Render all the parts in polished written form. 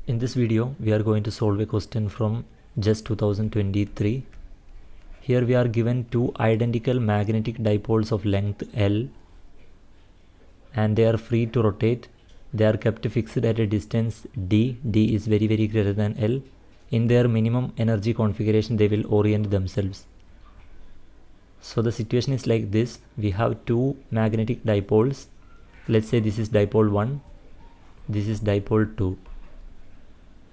In this video, we are going to solve a question from JEST 2023. Here we are given two identical magnetic dipoles of length L and they are free to rotate. They are kept fixed at a distance D. D is very greater than L. In their minimum energy configuration, they will orient themselves. So the situation is like this. We have two magnetic dipoles. Let's say this is dipole 1, this is dipole 2.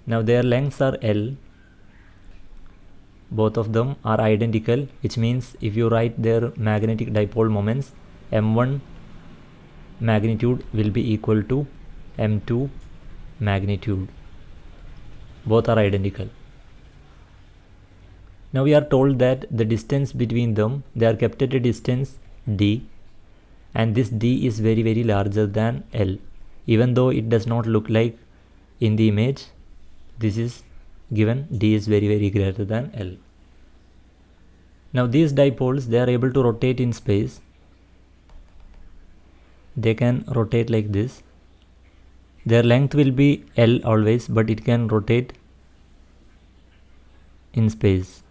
Now their lengths are L. Both of them are identical, which means if you write their magnetic dipole moments, M1 magnitude will be equal to M2 magnitude. Both are identical. Now we are told that the distance between them, they are kept at a distance D, and this D is very larger than L. Even though it does not look like in the image, this is given D is very greater than L. Now these dipoles, they are able to rotate in space. They can rotate like this. Their length will be L always, but it can rotate in space.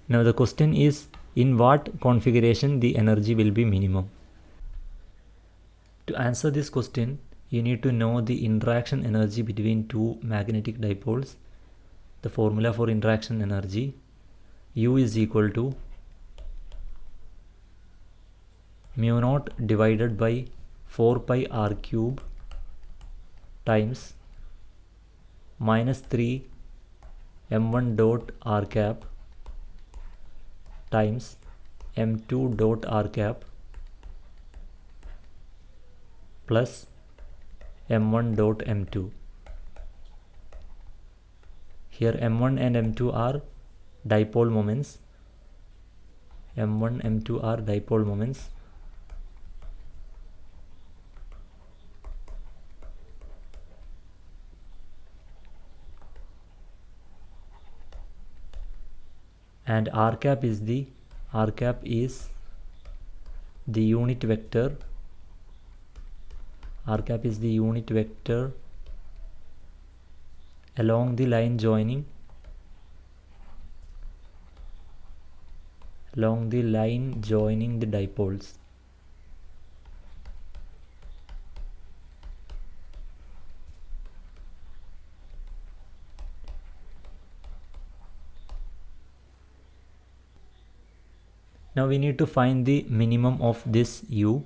Now the question is, in what configuration the energy will be minimum? To answer this question, you need to know the interaction energy between two magnetic dipoles. The formula for interaction energy, U is equal to mu naught divided by 4 pi r cube times minus 3 m1 dot r cap times m2 dot r cap plus m1 dot m2. Here m1 and m2 are dipole moments. M1, m2 are dipole moments. And r cap is the unit vector. R cap is the unit vector along the line joining the dipoles. Now we need to find the minimum of this U.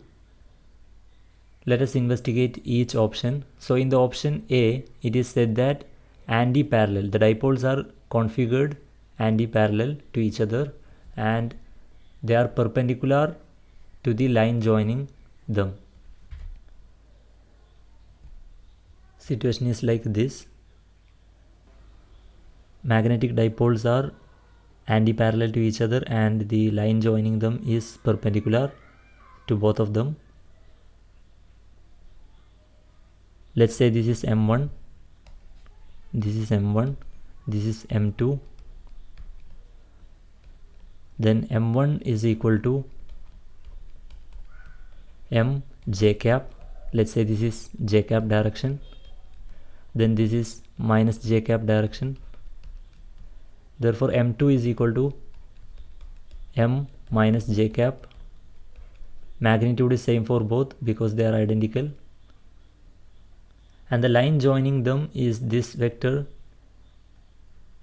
Let us investigate each option. So in the option A, it is said that anti-parallel, the dipoles are configured anti-parallel to each other and they are perpendicular to the line joining them. Situation is like this. Magnetic dipoles are anti-parallel to each other and the line joining them is perpendicular to both of them. Let's say this is M1, this is M1, this is M2. Then M1 is equal to M j cap. Let's say this is j cap direction. Then this is minus j cap direction. Therefore M2 is equal to M minus j cap. Magnitude is same for both because they are identical. And the line joining them is this vector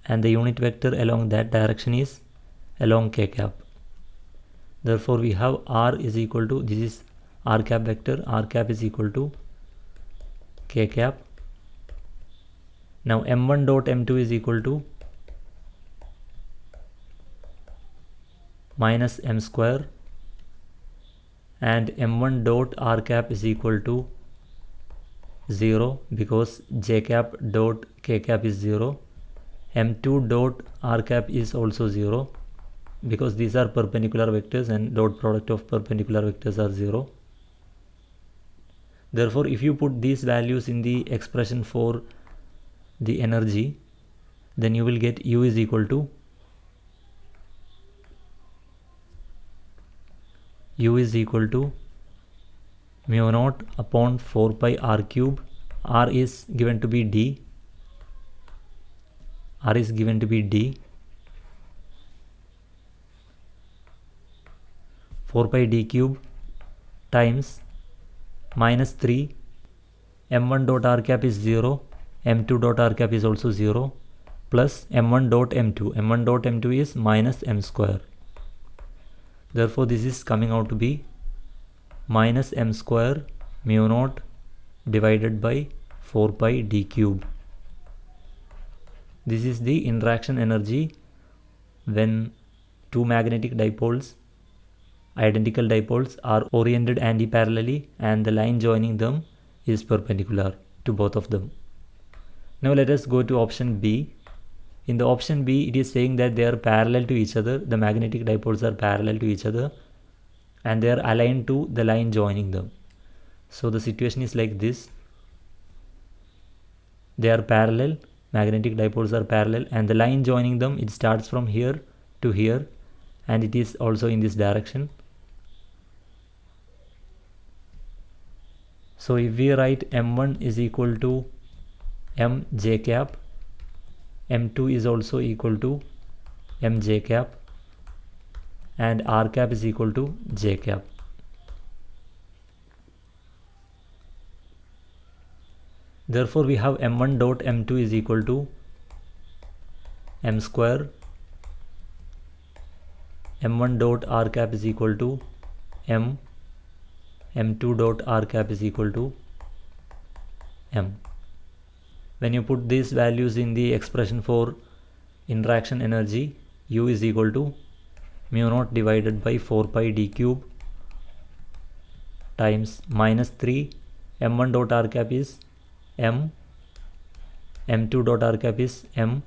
and the unit vector along that direction is along k cap. Therefore we have R is equal to, this is R cap vector, R cap is equal to k cap. Now M1 dot M2 is equal to minus M square and M1 dot R cap is equal to 0 because j cap dot k cap is 0. M2 dot r cap is also 0 because these are perpendicular vectors and dot product of perpendicular vectors are 0. Therefore if you put these values in the expression for the energy, then you will get U is equal to mu naught upon 4 pi r cube R is given to be D. R is given to be D. 4 pi d cube times minus 3 m1 dot r cap is 0, m2 dot r cap is also 0, plus m1 dot m2. m1 dot m2 is minus m square. Therefore, this is coming out to be minus m square mu naught divided by 4 pi d cube. This is the interaction energy when two magnetic dipoles, identical dipoles, are oriented antiparallelly and the line joining them is perpendicular to both of them. Now let us go to option B. In the option B, it is saying that they are parallel to each other. The magnetic dipoles are parallel to each other and they are aligned to the line joining them. So the situation is like this. They are parallel, magnetic dipoles are parallel, and the line joining them, it starts from here to here and it is also in this direction. So if we write m1 is equal to m j cap, m2 is also equal to m j cap, and r cap is equal to j cap. Therefore, we have m1 dot m2 is equal to m square, m1 dot r cap is equal to m, m2 dot r cap is equal to m. When you put these values in the expression for interaction energy, U is equal to mu naught divided by 4 pi d cube times minus 3 m1 dot r cap is m, m2 dot r cap is m,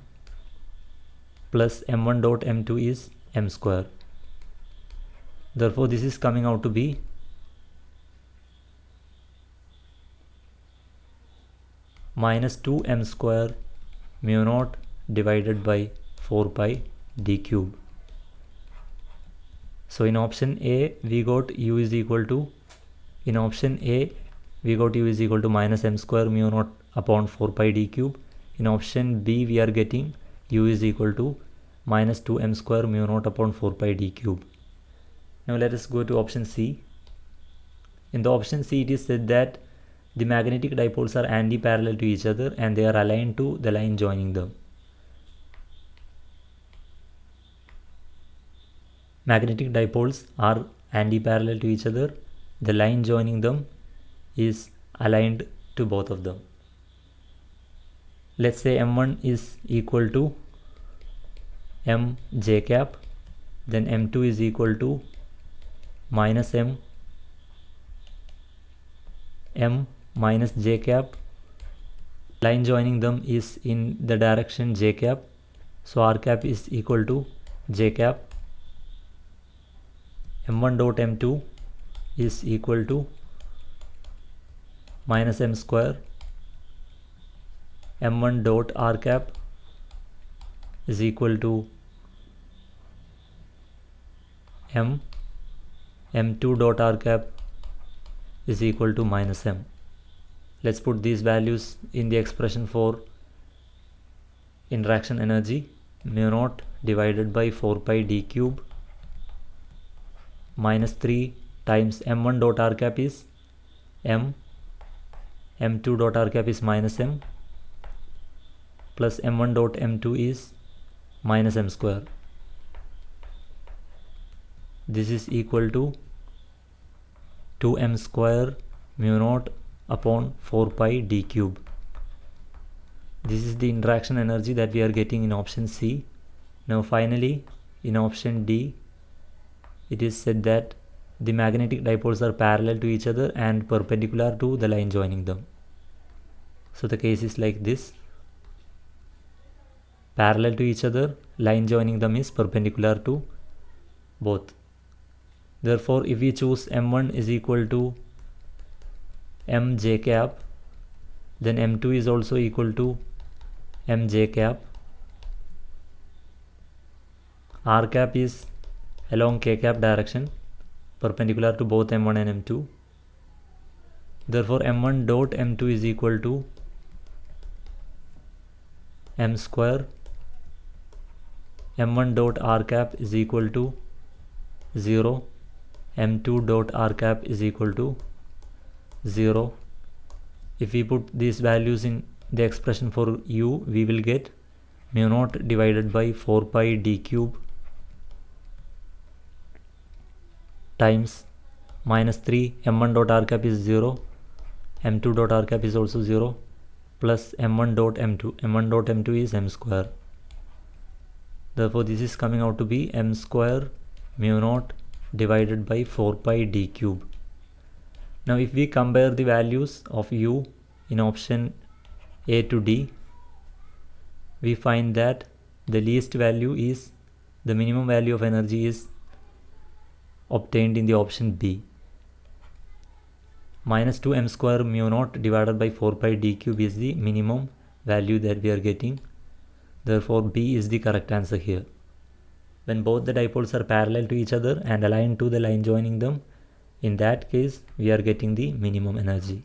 plus m1 dot m2 is m square. Therefore, this is coming out to be minus 2m square mu naught divided by 4 pi d cube. So in option A, we got U is equal to, in option A, we got U is equal to minus m square mu naught upon 4 pi d cube. In option B, we are getting U is equal to minus 2m square mu naught upon 4 pi d cube. Now let us go to option C. In the option C, it is said that the magnetic dipoles are anti-parallel to each other and they are aligned to the line joining them. Magnetic dipoles are anti-parallel to each other. The line joining them is aligned to both of them. Let's say m1 is equal to m j cap, then m2 is equal to minus m minus j cap. Line joining them is in the direction j cap, so r cap is equal to j cap. m1 dot m2 is equal to minus m square, m1 dot r cap is equal to m, m2 dot r cap is equal to minus m. Let's put these values in the expression for interaction energy. Mu naught divided by 4 pi d cube minus 3 times m1 dot r cap is m, m2 dot r cap is minus m, plus m1 dot m2 is minus m square. This is equal to 2m square mu naught upon 4 pi d cube. This is the interaction energy that we are getting in option C. Now finally, in option D, it is said that the magnetic dipoles are parallel to each other and perpendicular to the line joining them. So the case is like this. Parallel to each other, line joining them is perpendicular to both. Therefore, if we choose m1 is equal to m j cap, then m2 is also equal to m j cap. R cap is along k cap direction, perpendicular to both m1 and m2. Therefore m1 dot m2 is equal to m square, m1 dot r cap is equal to 0, m2 dot r cap is equal to 0. If we put these values in the expression for u, we will get mu naught divided by 4 pi d cube times minus 3 m1 dot r cap is 0, m2 dot r cap is also 0, plus m1 dot m2. m1 dot m2 is m square. Therefore this is coming out to be m square mu naught divided by 4 pi d cube. Now if we compare the values of u in option A to D, we find that the least value is, the minimum value of energy is obtained in the option B. Minus 2 m square mu naught divided by 4 pi d cube is the minimum value that we are getting. Therefore B is the correct answer here. When both the dipoles are parallel to each other and aligned to the line joining them, in that case we are getting the minimum energy.